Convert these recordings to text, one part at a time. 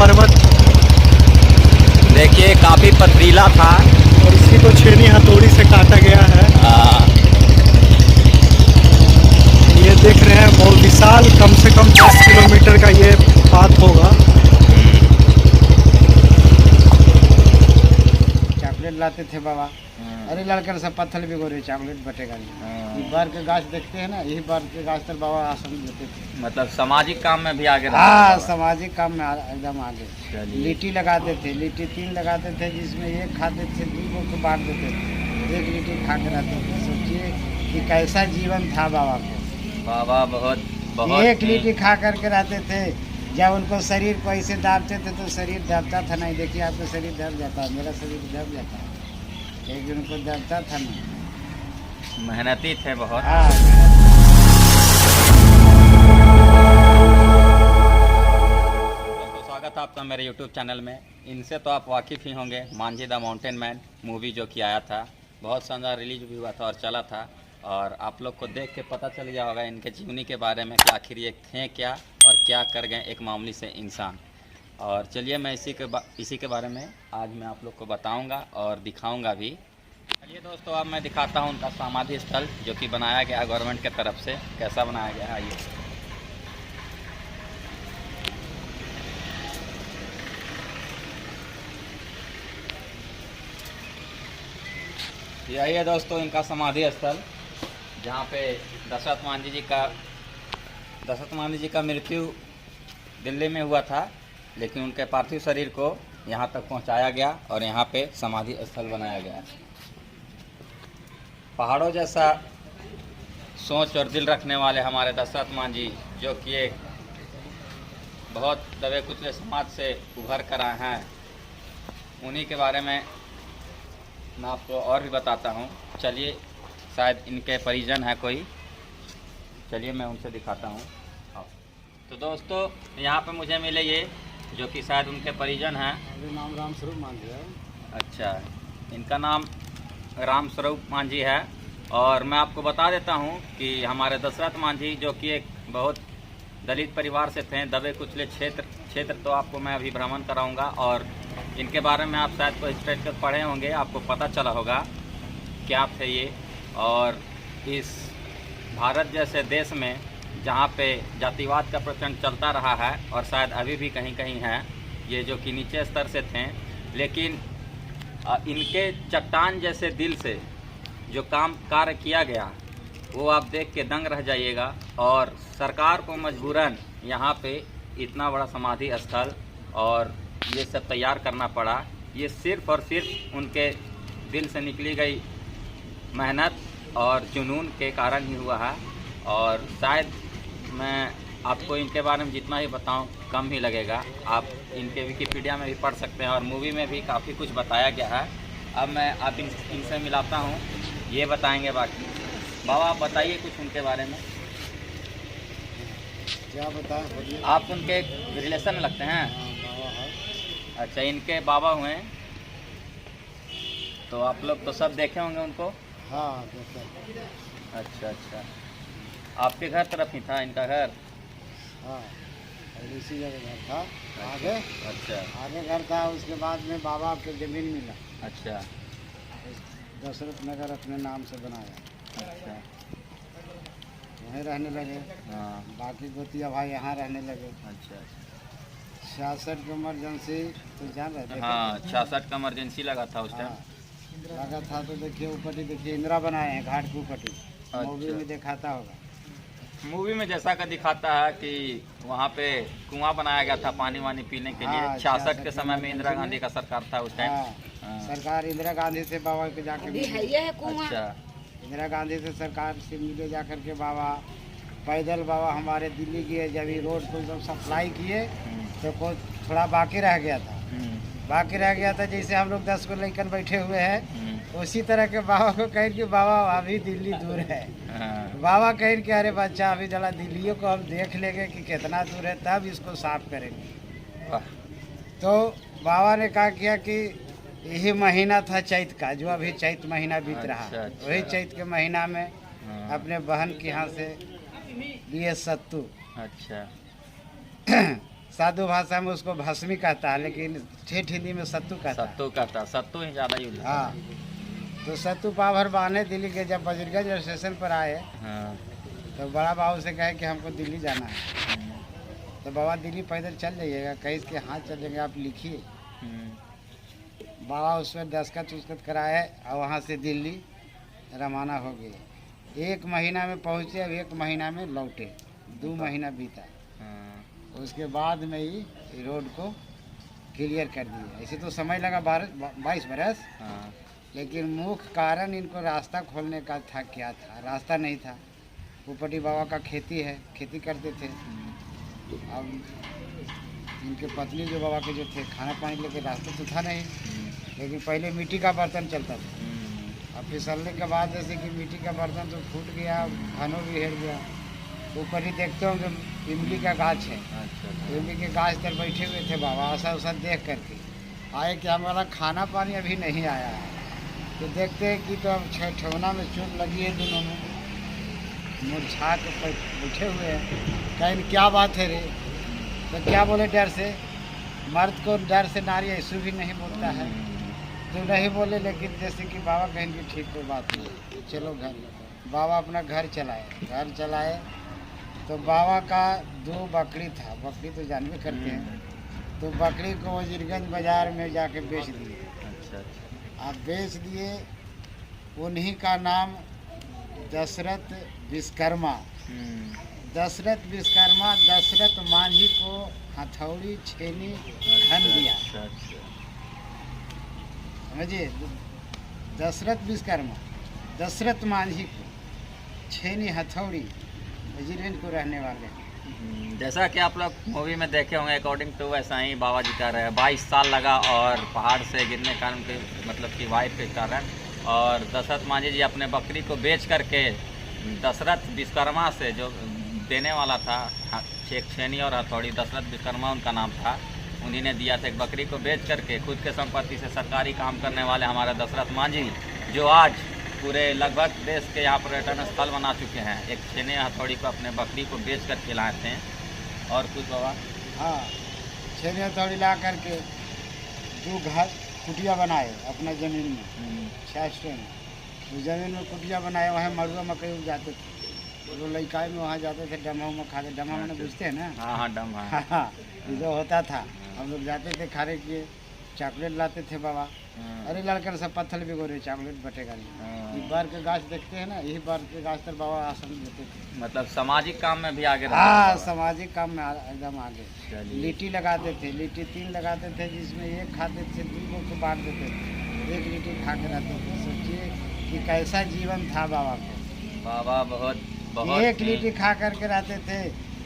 पर्वत देखिए काफ़ी पथरीला था। और इसकी तो छेनी हथौड़ी से काटा गया है। ये देख रहे हैं बहुत विशाल, कम से कम 10 किलोमीटर का ये पाथ होगा। चॉकलेट लाते थे बाबा। अरे लड़कर सब पत्थर भी गोरे चॉकलेट बटेगा नहीं। ये बार के गाछ देखते हैं ना, यही बार के गाछ पर बाबा आसन देते थे। मतलब सामाजिक काम में भी आगे हाँ, सामाजिक काम में एकदम आगे। चलिए। लिट्टी लगाते थे, लिट्टी 3 लगाते थे, जिसमें एक खाते थे, 2 को बांट देते थे, 1 लिट्टी खा कर आते थे। सोचिए कि कैसा जीवन था बाबा को। बाबा बहुत बहुत एक लिट्टी खा करके रहते थे। जब उनको शरीर को ऐसे दाबते थे तो शरीर दबता था नहीं। देखिए आपका शरीर दब जाता है, मेरा शरीर दब जाता है, लेकिन उनको दबता था नहीं। मेहनती थे बहुत। हाँ। दोस्तों स्वागत है आपका मेरे YouTube चैनल में। इनसे तो आप वाकिफ़ ही होंगे, Manjhi the mountain man movie जो कि आया था, बहुत शानदार रिलीज भी हुआ था और चला था। और आप लोग को देख के पता चल गया होगा इनके जीवनी के बारे में कि आखिर ये थे क्या और क्या कर गए एक मामूली से इंसान। और चलिए मैं इसी के बारे में आज मैं आप लोग को बताऊंगा और दिखाऊंगा भी। चलिए दोस्तों अब मैं दिखाता हूं उनका समाधि स्थल जो कि बनाया गया है गवर्नमेंट की तरफ से। कैसा बनाया गया है यही है दोस्तों इनका समाधि स्थल, जहाँ पे दशरथ मांझी जी का मृत्यु दिल्ली में हुआ था, लेकिन उनके पार्थिव शरीर को यहाँ तक पहुँचाया गया और यहाँ पे समाधि स्थल बनाया गया। पहाड़ों जैसा सोच और दिल रखने वाले हमारे दशरथ मांझी, जो कि एक बहुत दबे कुचले समाज से उभर कर आए हैं, उन्हीं के बारे में मैं आपको और भी बताता हूँ। चलिए, शायद इनके परिजन है कोई, चलिए मैं उनसे दिखाता हूँ। तो दोस्तों यहाँ पे मुझे मिले ये, जो कि शायद उनके परिजन हैं। नाम रामस्वरूप मांझी है। अच्छा, इनका नाम रामस्वरूप मांझी है। और मैं आपको बता देता हूँ कि हमारे दशरथ मांझी जो कि एक बहुत दलित परिवार से थे, दबे कुचले क्षेत्र तो आपको मैं अभी भ्रमण कराऊंगा। और इनके बारे में आप शायद कोई स्टेट पढ़े होंगे, आपको पता चला होगा क्या थे ये। और इस भारत जैसे देश में जहाँ पे जातिवाद का प्रचलन चलता रहा है और शायद अभी भी कहीं कहीं है, ये जो कि नीचे स्तर से थे, लेकिन इनके चट्टान जैसे दिल से जो कार्य किया गया वो आप देख के दंग रह जाइएगा। और सरकार को मजबूरन यहाँ पे इतना बड़ा समाधि स्थल और ये सब तैयार करना पड़ा। ये सिर्फ़ और सिर्फ उनके दिल से निकली गई मेहनत और जुनून के कारण ही हुआ है। और शायद मैं आपको इनके बारे में जितना ही बताऊं कम ही लगेगा। आप इनके विकिपीडिया में भी पढ़ सकते हैं और मूवी में भी काफ़ी कुछ बताया गया है। अब मैं आप इनसे मिलाता हूं, ये बताएंगे बाकी। बाबा आप बताइए कुछ उनके बारे में। क्या बताएं? आप उनके रिलेशन में लगते हैं? बाबा है। अच्छा, इनके बाबा हुए हैं, तो आप लोग तो सब देखे होंगे उनको। हाँ देखो। अच्छा अच्छा, आपके घर तरफ ही था इनका घर? हाँ, और इसी जगह घर था। आगे अच्छा आगे घर था, उसके बाद में बाबा के जमीन मिला। अच्छा दशरथ नगर अपने नाम से बनाया, अच्छा। वहीं रहने लगे। हाँ बाकी गोतिया भाई यहाँ रहने लगे। अच्छा 66 का इमरजेंसी तो जान रहे थे। हाँ, 66 का इमरजेंसी लगा था उस टाइम। हाँ, लगा था तो देखिए ऊपर ही देखिए इंदिरा बनाए हैं, घाट के ऊपर ही। मूवी में दिखाता होगा। मूवी में जैसा का दिखाता है कि वहाँ पे कुआं बनाया गया था पानी वानी पीने के लिए। हाँ, 66 के समय में इंदिरा गांधी का सरकार था उस टाइम। हाँ, सरकार इंदिरा गांधी से बाबा के जाके मिले। अच्छा इंदिरा गांधी से सरकार से मिले जाकर के बाबा पैदल बाबा हमारे दिल्ली गए। जब ये रोड को जब सप्लाई किए तो कुछ थोड़ा बाकी रह गया था। बाकी रह गया था, जैसे हम लोग 10 को लेकर बैठे हुए हैं, उसी तरह के बाबा को कह कि बाबा अभी दिल्ली दूर है। बाबा कह के अरे बच्चा अभी जरा दिल्लियों को हम देख लेंगे कि कितना दूर है, तब इसको साफ करेंगे। तो बाबा ने कहा किया कि यही महीना था चैत का, जो अभी चैत महीना बीत रहा। अच्छा। वही चैत के महीना में अपने बहन के यहाँ से लिए सत्तू। अच्छा साधु भाषा में उसको भस्मी कहता है, लेकिन ठेठ हिंदी में सत्तू कहता है। सत्तू कहता है, सत्तू ही ज़्यादा यूज होता है। हाँ, तो सत्तू पाव भर बांधे दिल्ली के, जब बजरगंज स्टेशन पर आए हाँ। तो बड़ा बाबू से कहे कि हमको दिल्ली जाना है। तो बाबा दिल्ली पैदल चल जाइएगा, कहीं इसके हाथ चल जाएंगे, आप लिखिए। बाबा उसमें दस्खत उसखत कराए और वहाँ से दिल्ली रवाना हो गए। 1 महीना में पहुँचे, अब 1 महीना में लौटे, 2 महीना बीता। उसके बाद में ही रोड को क्लियर कर दिया। ऐसे तो समय लगा 22 बरस, लेकिन मुख्य कारण इनको रास्ता खोलने का था। क्या था? रास्ता नहीं था। ऊपटी बाबा का खेती है, खेती करते थे। अब इनके पत्नी जो बाबा के जो थे, खाना पानी लेके रास्ता तो था नहीं, लेकिन पहले मिट्टी का बर्तन चलता था। अब फिसलने के बाद जैसे कि मिट्टी का बर्तन तो फूट गया, खानों भी हेर गया। ऊपर ही देखते होंगे इमली का गाछ है। इमली के गाछ पर बैठे हुए थे बाबा, ऐसा वैसा देख करके आए कि हमारा खाना पानी अभी नहीं आया है। तो देखते हैं कि तो अब ठेवना में चोट लगी है, दोनों में मुरझा के बैठे हुए हैं। कहीं क्या बात है रे? तो क्या बोले, डर से मर्द को डर से नारी ऐसू भी नहीं बोलता है। तो नहीं बोले, लेकिन जैसे कि बाबा कहें कि ठीक कोई बात नहीं, चलो घर। बाबा अपना घर चलाए। तो बाबा का 2 बकरी था, बकरी तो जानवे करते हैं। तो बकरी को वजीरगंज बाजार में जाके बेच दिए। आप बेच दिए। उन्हीं का नाम दशरथ विश्वकर्मा। दशरथ विश्वकर्मा दशरथ मांझी को हथौड़ी छेनी घन दिया। समझिए, दशरथ विश्वकर्मा दशरथ मांझी को छेनी हथौड़ी, वजीरगंज को रहने वाले। जैसा कि आप लोग मूवी में देखे होंगे, अकॉर्डिंग टू वैसा ही बाबा जी कह रहे हैं 22 साल लगा और पहाड़ से गिरने कारण के मतलब कि वाइफ के कारण। और दशरथ मांझी जी अपने बकरी को बेच करके दशरथ विश्वकर्मा से, जो देने वाला था एक छेनी और हथौड़ी, दशरथ विश्वकर्मा उनका नाम था, उन्हीं ने दिया था। एक बकरी को बेच करके खुद के संपत्ति से सरकारी काम करने वाले हमारे दशरथ मांझी, जो आज पूरे लगभग देश के यहाँ पर्यटन स्थल बना चुके हैं, एक छेने हथौड़ी को अपने बकरी को बेच कर खिलाए थे। और कुछ बाबा? हाँ, छेने हथौड़ी ला करके 2 घर कुटिया बनाए अपना ज़मीन में, 6 स्टैंड उस ज़मीन में कुटिया बनाए। वहाँ मड़ुआ मकई उगाते थे। वो लड़काई में वहाँ जाते थे, डमा उमा खाते। डमा मैंने बुझते हैं ना? हाँ, डम। हाँ, जो होता था, हम लोग जाते थे, खाने किए, चॉकलेट लाते थे बाबा। अरे लड़कन सब पत्थर भिगो रहे, चॉकलेट बटेगा नहीं। ये बार के गाछ देखते हैं ना, यही बार के गाछ पर बाबा आसन देते थे। मतलब सामाजिक काम में भी आगे? हाँ, सामाजिक काम में एकदम आगे। लिट्टी लगाते थे, लिट्टी 3 लगाते थे, जिसमें 1 खाते थे, 2 लोग को बांट देते थे, 1 लिट्टी खा कर आते थे। सोचिए कि कैसा जीवन था बाबा को। बाबा बहुत 1 लिट्टी खा करके रहते थे।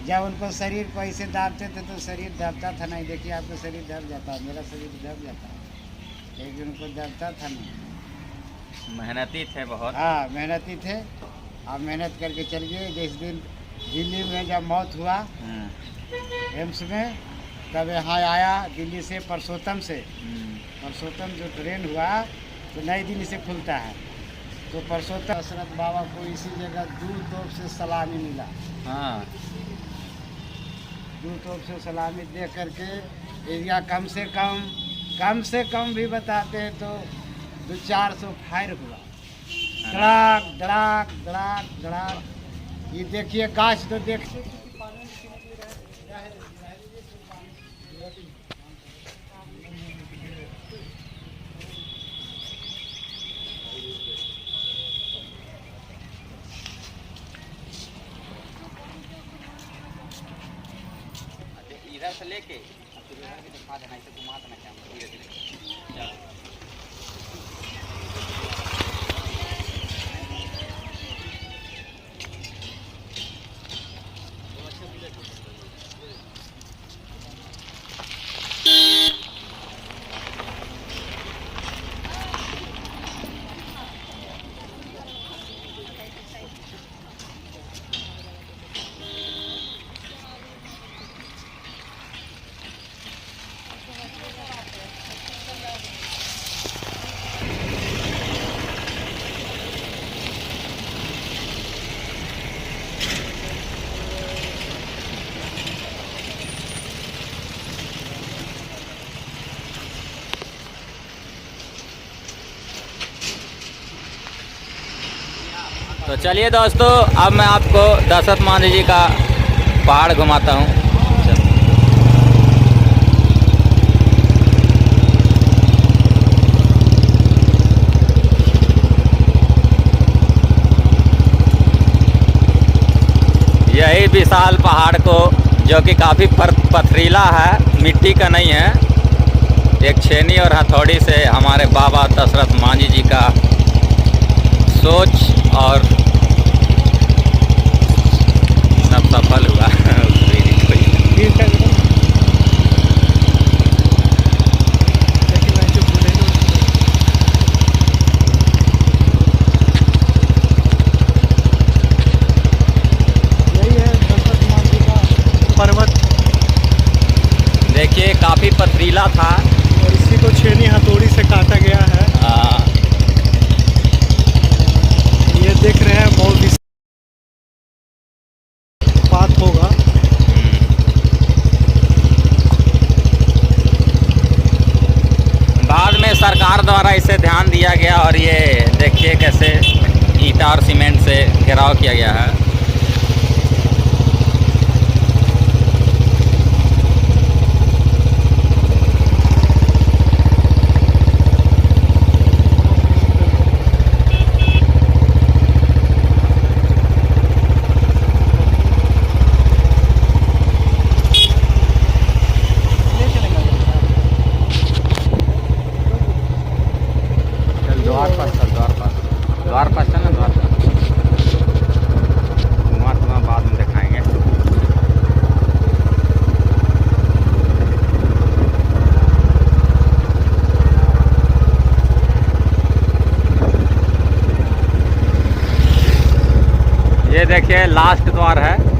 जब उनको शरीर को ऐसे दाबते थे तो शरीर दबता था नहीं। देखिए, आपका शरीर दब जाता है, मेरा शरीर दब जाता है, लेकिन उनको दबता था नहीं। मेहनती थे बहुत। हाँ, मेहनती थे। आप मेहनत करके चल गए। जिस दिन दिल्ली में जब मौत हुआ एम्स में, तब यहाँ आया दिल्ली से, परसोत्तम से। परसोत्तम जो ट्रेन हुआ तो नई दिल्ली से खुलता है, तो परसोत्तम दशरथ बाबा को इसी जगह 2 तोप से सलामी मिला। हाँ, 2 तोप से सलामी दे करके एरिया कम से कम भी बताते हैं तो 200-400 फायर हुआ। धड़ाक धड़ाक धड़ाक धड़ाक। ये देखिए गाछ तो देखते इधर से लेके दिखा देना, इसे घुमा देना कैमरा धीरे धीरे। तो चलिए दोस्तों, अब मैं आपको दशरथ मांझी जी का पहाड़ घुमाता हूँ। यही विशाल पहाड़ को, जो कि काफ़ी पथरीला है, मिट्टी का नहीं है, एक छेनी और हथौड़ी से हमारे बाबा दशरथ मांझी जी का सोच और सब सफल हुआ। पर्वत देखिए काफ़ी पथरीला था और इसी को छेनी हथौड़ी से काटा गया है। ये देख रहे हैं बहुत विशाल बात होगा। बाद में सरकार द्वारा इसे ध्यान दिया गया और ये देखिए कैसे ईंटा और सीमेंट से घेराव किया गया है। द्वार पास चल ना, द्वार पास वहाँ तुम्हें बाद में दिखाएंगे। ये देखिए लास्ट द्वार है।